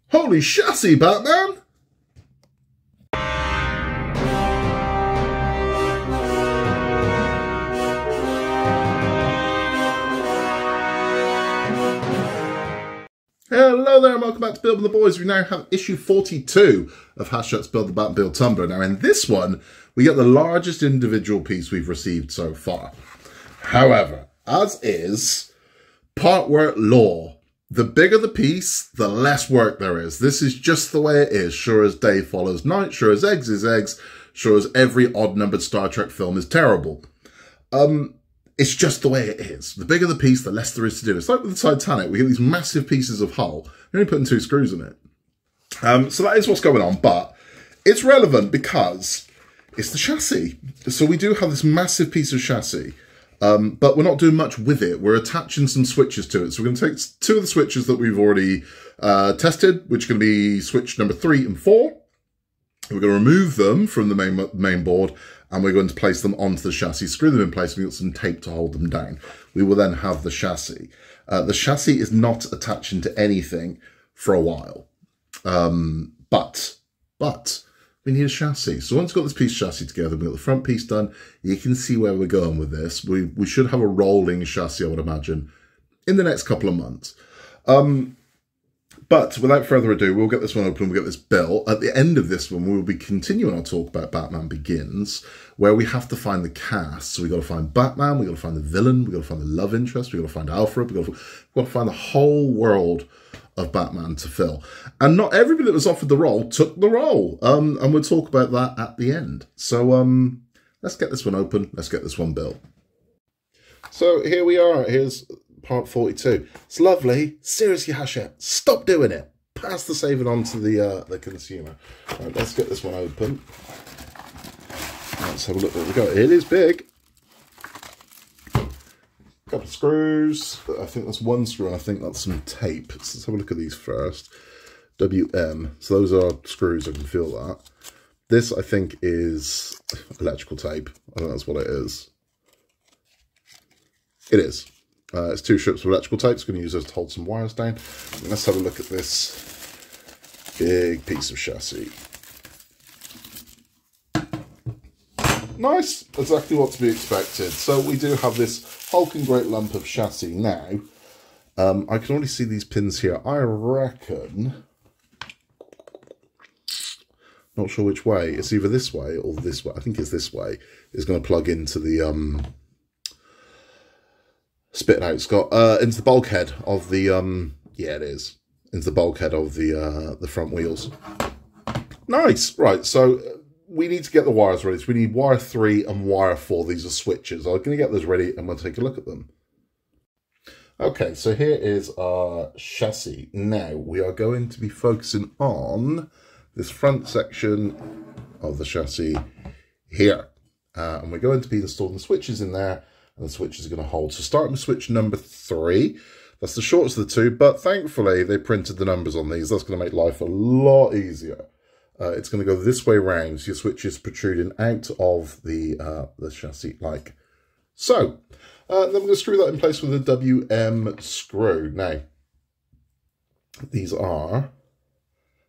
Holy chassis, Batman! Hello there and welcome back to Building the Boys. We now have issue 42 of Hachette's Build the Batmobile Tumbler. Now in this one, we get the largest individual piece we've received so far. However, as is partwork law, the bigger the piece, the less work there is. This is just the way it is. Sure as day follows night, sure as eggs is eggs, sure as every odd-numbered Star Trek film is terrible. It's just the way it is. The bigger the piece, the less there is to do. It's like with the Titanic. We get these massive pieces of hull. You're only putting 2 screws in it. So that is what's going on, but it's relevant because it's the chassis. So we do have this massive piece of chassis, but we're not doing much with it. We're attaching some switches to it. So we're going to take 2 of the switches that we've already tested, which are going to be switch number 3 and 4. We're going to remove them from the main board, and we're going to place them onto the chassis, screw them in place, and we've got some tape to hold them down. We will then have the chassis. The chassis is not attaching to anything for a while. But we need a chassis. So once we've got this piece of chassis together, we've got the front piece done, you can see where we're going with this. We should have a rolling chassis, I would imagine, in the next couple of months. But without further ado, we'll get this one open, we'll get this built. At the end of this one, we'll be continuing our talk about Batman Begins, where we have to find the cast. So we've got to find Batman, we've got to find the villain, we've got to find the love interest, we've got to find Alfred, we've got to find the whole world of Batman to fill. And not everybody that was offered the role took the role. And we'll talk about that at the end. So let's get this one open, let's get this one built. So here we are, here's part 42. It's lovely. Seriously, Hachette, stop doing it. Pass the saving on to the consumer. Right, let's get this one open. Let's have a look what we got. It is big. Couple of screws. I think that's 1 screw, and I think that's some tape. So let's have a look at these first. WM. So those are screws. I can feel that. This, I think, is electrical tape. I think that's what it is. It is. It's 2 strips of electrical tape. It's going to use those to hold some wires down. And let's have a look at this big piece of chassis. Nice, exactly what to be expected. So we do have this hulking great lump of chassis now. I can already see these pins here. I reckon, not sure which way. It's either this way or this way. I think it's this way. It's going to plug into the spit out. It's got into the bulkhead of the yeah, it is into the bulkhead of the front wheels. Nice. Right, so we need to get the wires ready. So we need wire 3 and wire 4. These are switches. I'm going to get those ready and we'll take a look at them. Okay, so here is our chassis. Now we are going to be focusing on this front section of the chassis here, and we're going to be installing switches in there. And the switches are going to hold. So starting with switch number 3. That's the shortest of the 2, but thankfully they printed the numbers on these. That's going to make life a lot easier. It's going to go this way round, so your switch is protruding out of the chassis like so. Then we're going to screw that in place with a WM screw. Now, these are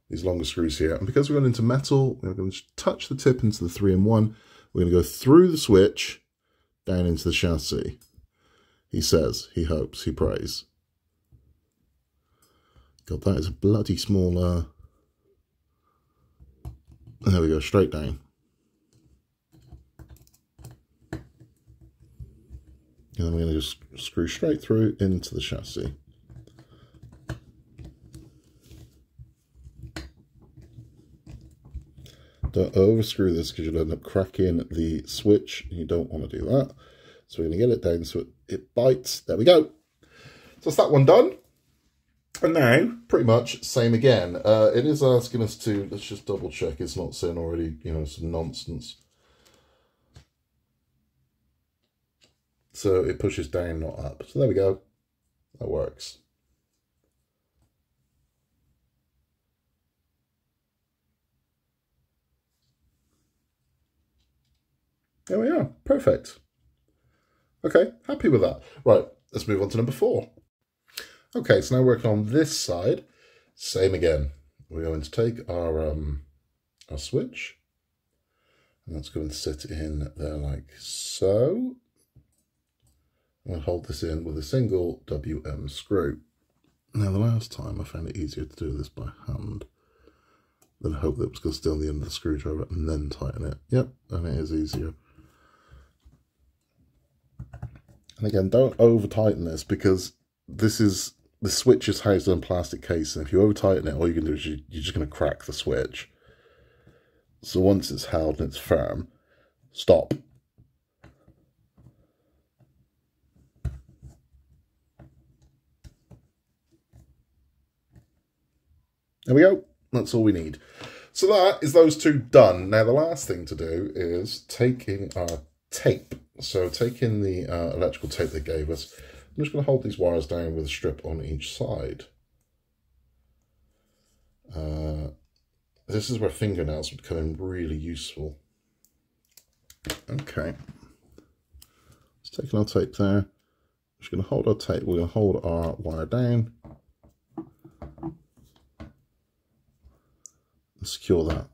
these longer screws here. And because we're going into metal, we're going to touch the tip into the 3-in-1. We're going to go through the switch down into the chassis. He says, he hopes, he prays. God, that is a bloody small, there we go, straight down. And then we're going to just screw straight through into the chassis. Don't overscrew this because you'll end up cracking the switch. You don't want to do that. So we're going to get it down so it bites. There we go. So that's that one done. And now, pretty much, same again. It is asking us to, let's just double check it's not saying already, you know, some nonsense. So it pushes down, not up. So there we go. That works. There we are. Perfect. Okay, happy with that. Right, let's move on to number 4. Okay, so now working on this side. Same again. we're going to take our switch, and that's going to sit in there like so. We'll hold this in with a single WM screw. Now, the last time I found it easier to do this by hand than hope that it was going to stay on the end of the screwdriver and then tighten it. Yep, and it is easier. And again, don't over tighten this, because the switch is housed in a plastic case, and if you over tighten it, all you can do is you're just going to crack the switch. So once it's held and it's firm, stop. There we go. That's all we need. So that is those two done. Now the last thing to do is taking our tape. So taking the electrical tape they gave us, I'm just going to hold these wires down with a strip on each side. This is where fingernails would come in really useful. Okay. Let's take our tape there. I'm just going to hold our tape. We're going to hold our wire down. And secure that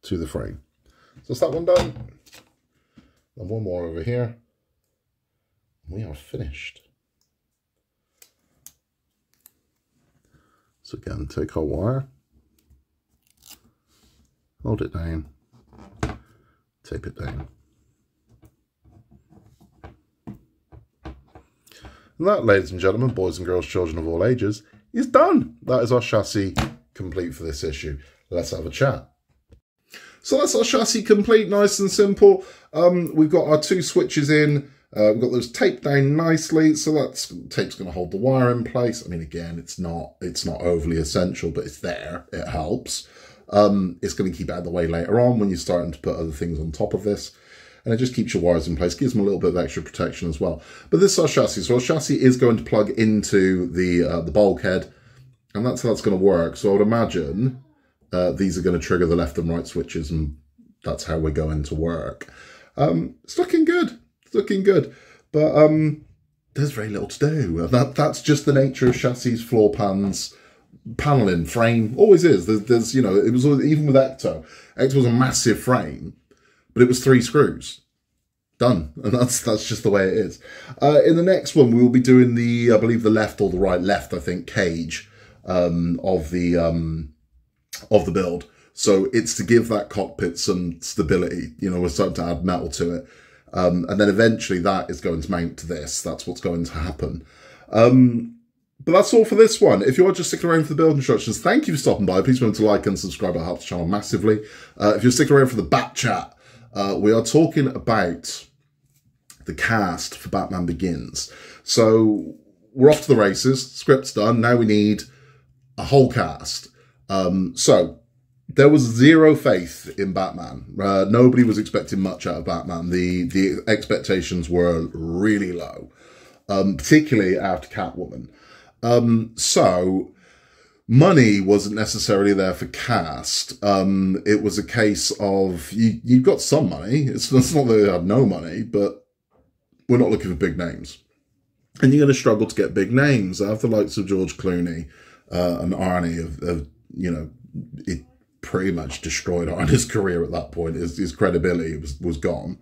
to the frame. So that's that one done. And one more over here. We are finished. So again, take our wire, hold it down, tape it down. And that, ladies and gentlemen, boys and girls, children of all ages, is done. That is our chassis complete for this issue. Let's have a chat. So that's our chassis complete, nice and simple. We've got our two switches in. We've got those taped down nicely, so that tape's going to hold the wire in place. I mean, again, it's not overly essential, but it's there. It helps. It's going to keep it out of the way later on when you're starting to put other things on top of this. And it just keeps your wires in place, gives them a little bit of extra protection as well. But this is our chassis. So our chassis is going to plug into the bulkhead, and that's how that's going to work. So I would imagine these are going to trigger the left and right switches, and that's how we're going to work. It's looking good. It's looking good. But there's very little to do. That's just the nature of chassis, floor pans, paneling, frame. Always is. There's you know, it was even with Ecto. Ecto was a massive frame, but it was 3 screws. Done. And that's just the way it is. In the next one, we will be doing the, I believe, the left or the right, left, I think, cage of the build. So it's to give that cockpit some stability. You know, we're starting to add metal to it. And then eventually that is going to mount to this. That's what's going to happen. But that's all for this one. If you are just sticking around for the build instructions, thank you for stopping by. Please remember to like and subscribe. That helps the channel massively. If you're sticking around for the Bat Chat, we are talking about the cast for Batman Begins. So we're off to the races. Script's done. Now we need a whole cast. So there was zero faith in Batman. Nobody was expecting much out of Batman. The expectations were really low, particularly after Catwoman. So money wasn't necessarily there for cast. It was a case of you've got some money. It's not that they had no money, but we're not looking for big names. And you're going to struggle to get big names. After the likes of George Clooney and Arnie have you know, it pretty much destroyed Arnie's career at that point. His credibility was gone.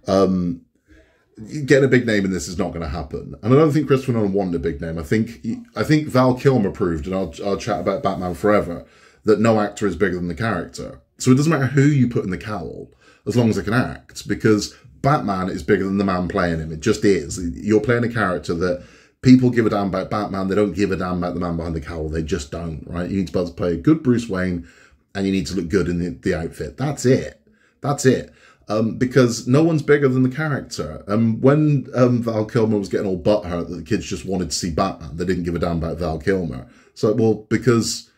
Getting a big name in this is not going to happen. And I don't think Christopher Nolan wanted a big name. I think Val Kilmer proved, and I'll chat about Batman forever, that no actor is bigger than the character. So it doesn't matter who you put in the cowl, as long as they can act, because Batman is bigger than the man playing him. It just is. You're playing a character that people give a damn about Batman. They don't give a damn about the man behind the cowl. They just don't, right? You need to be able to play a good Bruce Wayne, and you need to look good in the outfit. That's it. That's it. Because no one's bigger than the character. When Val Kilmer was getting all butthurt that the kids just wanted to see Batman, they didn't give a damn about Val Kilmer. So, well, because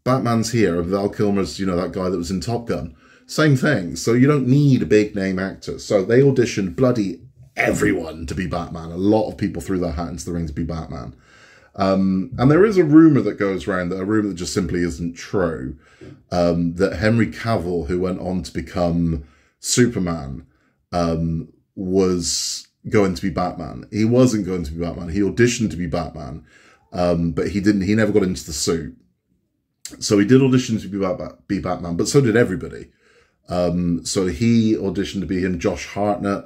Batman's here, and Val Kilmer's, you know, that guy that was in Top Gun. Same thing. So you don't need a big name actor. So they auditioned bloody everyone to be Batman. A lot of people threw their hat into the ring to be Batman. And there is a rumour that goes around, a rumour that just simply isn't true, that Henry Cavill, who went on to become Superman, was going to be Batman. He wasn't going to be Batman. He auditioned to be Batman, but he never got into the suit. So he did audition to be Batman, but so did everybody. So he auditioned to be him. Josh Hartnett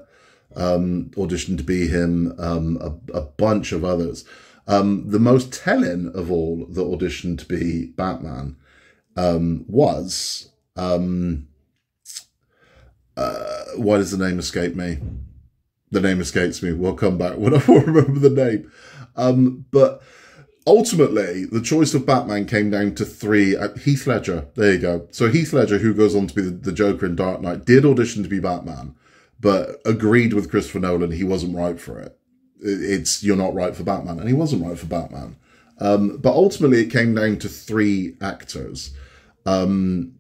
auditioned to be him. A bunch of others. The most telling of all that auditioned to be Batman was why does the name escape me? The name escapes me. We'll come back when I remember the name. But ultimately, the choice of Batman came down to three. Heath Ledger, there you go. So Heath Ledger, who goes on to be the Joker in Dark Knight, did audition to be Batman, but agreed with Christopher Nolan he wasn't right for it. You're not right for Batman, and he wasn't right for Batman. But ultimately, it came down to three actors, and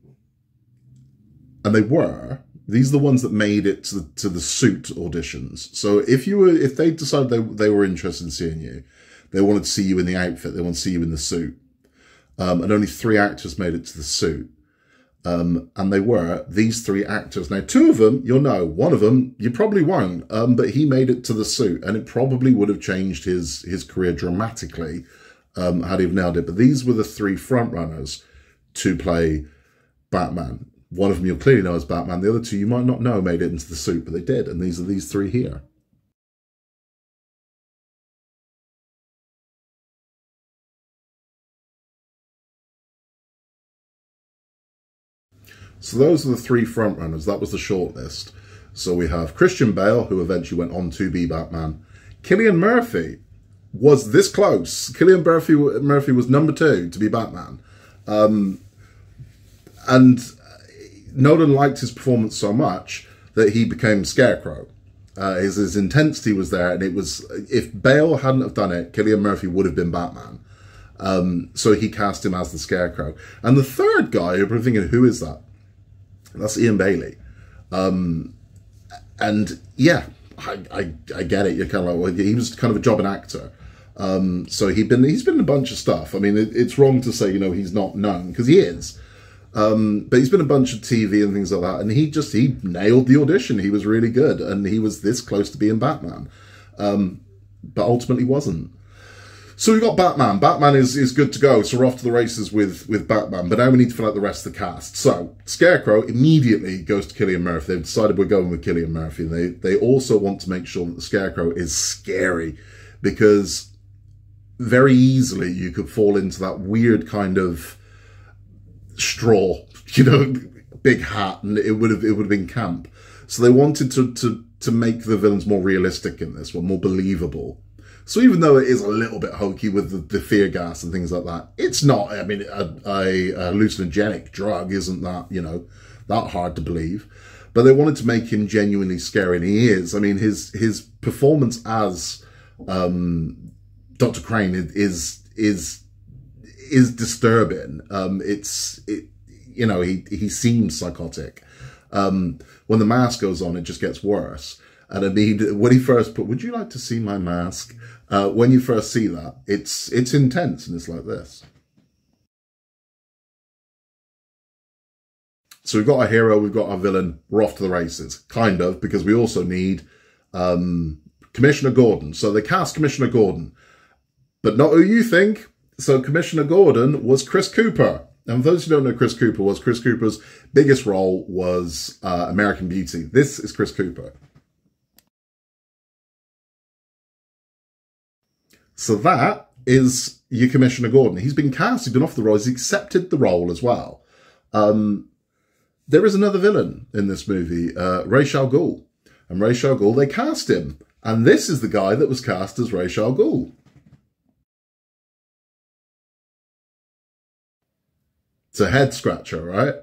these are the ones that made it to the suit auditions. So if they decided they were interested in seeing you, they wanted to see you in the outfit, they want to see you in the suit. And only three actors made it to the suit. And they were these three actors. Now, two of them, you'll know. One of them, you probably won't. But he made it to the suit, and it probably would have changed his career dramatically had he nailed it. But these were the three frontrunners to play Batman. One of them you'll clearly know as Batman. The other two you might not know made it into the suit, but they did. And these are these three here. So those are the three frontrunners. That was the shortlist. So we have Christian Bale, who eventually went on to be Batman. Cillian Murphy was this close. Cillian Murphy was number 2 to be Batman. And Nolan liked his performance so much that he became Scarecrow. His intensity was there, and it was, if Bale hadn't have done it, Cillian Murphy would have been Batman. So he cast him as the Scarecrow. And the third guy, you're probably thinking, who is that? That's Ian Bailey. And yeah, I get it. You're kind of like, well, he was kind of a jobbing actor. So he's been in a bunch of stuff. I mean, it's wrong to say, he's not known, because he is. But he's been in a bunch of TV and things like that. And he nailed the audition. He was really good. And he was this close to being Batman. But ultimately wasn't. So we've got Batman. Batman is good to go. So we're off to the races with Batman. But now we need to fill out the rest of the cast. So Scarecrow immediately goes to Cillian Murphy. They've decided we're going with Cillian Murphy. And they also want to make sure that the Scarecrow is scary. Because very easily you could fall into that weird kind of straw, big hat, and it would have been camp. So they wanted to make the villains more realistic in this one, more believable. So even though it is a little bit hokey with the fear gas and things like that, it's not. I mean, a hallucinogenic drug isn't that that hard to believe. But they wanted to make him genuinely scary, and he is. I mean, his performance as Dr. Crane is disturbing. He seems psychotic. When the mask goes on, it just gets worse. And I mean, when he first put, would you like to see my mask? When you first see that, it's intense, and it's like this. So we've got our hero, we've got our villain, we're off to the races. Kind of, because we also need Commissioner Gordon. So they cast Commissioner Gordon. But not who you think. So Commissioner Gordon was Chris Cooper. And for those who don't know who Chris Cooper was, Chris Cooper's biggest role was American Beauty. This is Chris Cooper. So that is your Commissioner Gordon. He's been cast, he's been offered the role, he's accepted the role as well. There is another villain in this movie, Ra's al Ghul. And Ra's al Ghul, they cast him. And this is the guy that was cast as Ra's al Ghul. It's a head scratcher, right?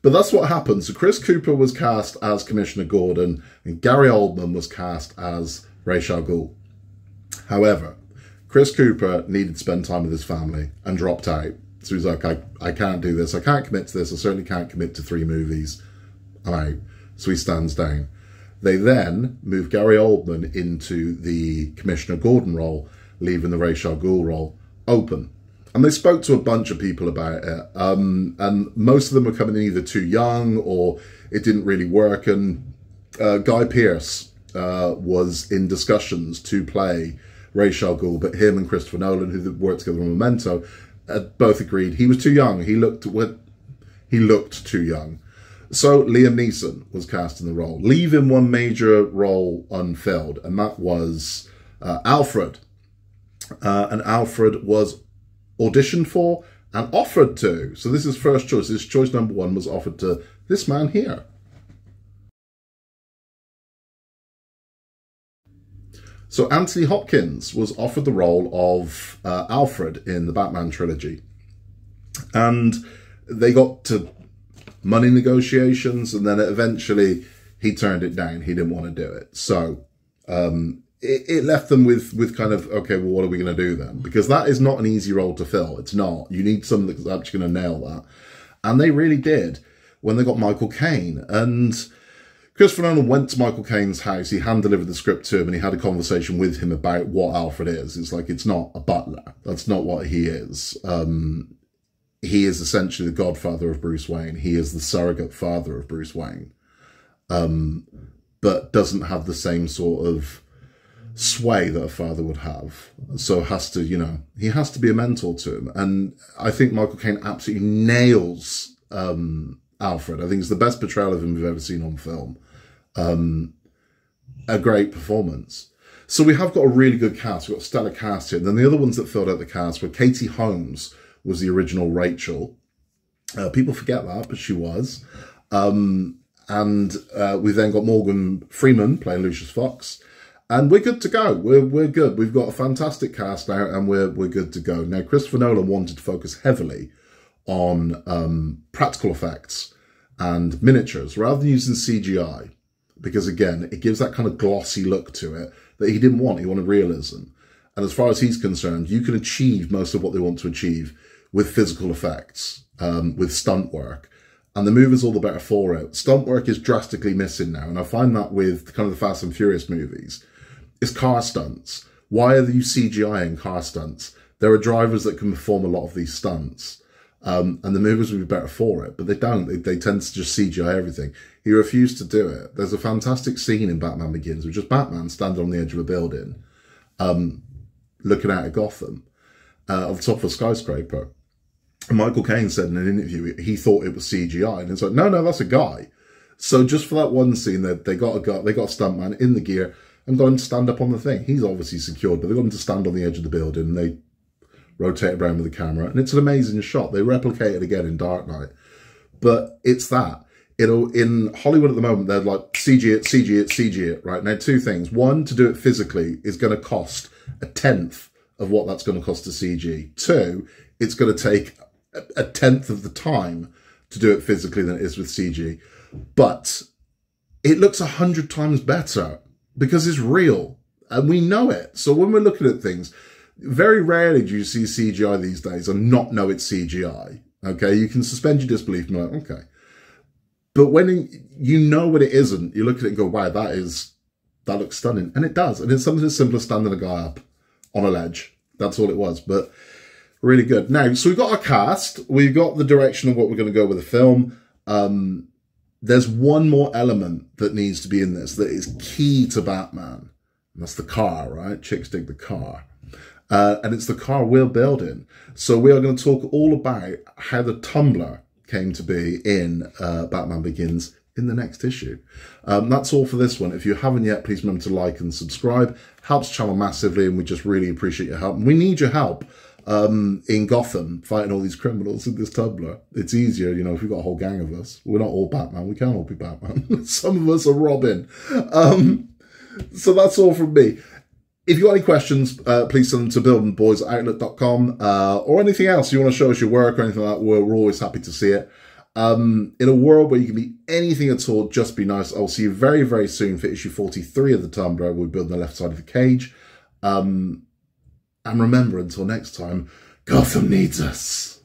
But that's what happened. So Chris Cooper was cast as Commissioner Gordon, and Gary Oldman was cast as Ra's al Ghul. However, Chris Cooper needed to spend time with his family and dropped out. So he's like, I can't do this. I can't commit to this. I certainly can't commit to 3 movies. I'm out. So he stands down. They then move Gary Oldman into the Commissioner Gordon role, leaving the Ra's al Ghul role open. And they spoke to a bunch of people about it. And most of them were coming in either too young or it didn't really work. And Guy Pearce was in discussions to play Ra's al Ghul, but him and Christopher Nolan, who worked together on Memento, both agreed he was too young. He looked too young. So Liam Neeson was cast in the role, leaving one major role unfilled, and that was Alfred. And Alfred was auditioned for and offered to. So this is first choice. His choice number one was offered to this man here. So Anthony Hopkins was offered the role of Alfred in the Batman trilogy. And they got to money negotiations, and then eventually he turned it down. He didn't want to do it. So it left them with kind of, okay, well, what are we going to do then? Because that is not an easy role to fill. It's not. You need someone that's actually going to nail that. And they really did when they got Michael Caine. And Christopher Nolan went to Michael Caine's house. He hand-delivered the script to him, and he had a conversation with him about what Alfred is. It's like, it's not a butler. That's not what he is. He is essentially the godfather of Bruce Wayne. He is the surrogate father of Bruce Wayne. But doesn't have the same sort of sway that a father would have. So has to, he has to be a mentor to him. And I think Michael Caine absolutely nails Alfred. I think it's the best portrayal of him we've ever seen on film. A great performance. So we have got a really good cast. We've got a stellar cast here. And then the other ones that filled out the cast were Katie Holmes, was the original Rachel. People forget that, but she was. And we then got Morgan Freeman playing Lucius Fox. And we're good to go. We're good. We've got a fantastic cast now, and we're good to go. Now, Christopher Nolan wanted to focus heavily on practical effects and miniatures rather than using CGI. Because, again, it gives that kind of glossy look to it that he didn't want. He wanted realism. And as far as he's concerned, you can achieve most of what they want to achieve with physical effects, with stunt work. And the movie's all the better for it. Stunt work is drastically missing now. And I find that with kind of the Fast and Furious movies. It's car stunts. Why are you CGIing car stunts? There are drivers that can perform a lot of these stunts. And the movies would be better for it. But they don't. They tend to just CGI everything. He refused to do it. There's a fantastic scene in Batman Begins, which is Batman standing on the edge of a building, looking out at Gotham, on the top of a skyscraper. And Michael Caine said in an interview he thought it was CGI, and it's like, no, that's a guy. So just for that one scene, they got a stuntman in the gear and got him to stand up on the thing. He's obviously secured, but they got him to stand on the edge of the building, and they rotate around with the camera, and it's an amazing shot. They replicate it again in Dark Knight, but it's that. In Hollywood at the moment, they're like, CG it, right? Now, two things. One, to do it physically is going to cost a tenth of what that's going to cost to CG. Two, it's going to take a tenth of the time to do it physically than it is with CG. But it looks 100 times better because it's real and we know it. So when we're looking at things, very rarely do you see CGI these days and not know it's CGI. Okay, you can suspend your disbelief and be like, okay. But when you know what it isn't, you look at it and go, wow, that looks stunning. And it does. And it's something as simple as standing a guy up on a ledge. That's all it was. But really good. Now, so we've got our cast. We've got the direction of what we're going to go with the film. There's one more element that needs to be in this that is key to Batman. And that's the car, right? Chicks dig the car. And it's the car we're building. So we are going to talk all about how the Tumbler came to be in Batman Begins in the next issue. That's all for this one. If you haven't yet, please remember to like and subscribe. Helps the channel massively, and we just really appreciate your help. And we need your help in Gotham, fighting all these criminals in this Tumbler. It's easier, if we've got a whole gang of us. We're not all Batman. We can't all be Batman. Some of us are Robin. So that's all from me. If you've got any questions, please send them to buildingboys@outlook.com or anything else. You want to show us your work or anything like that, we're always happy to see it. In a world where you can be anything at all, just be nice. I'll see you very, very soon for issue 43 of the Tumbler. We'll build the left side of the cage. And remember, until next time, Gotham needs us.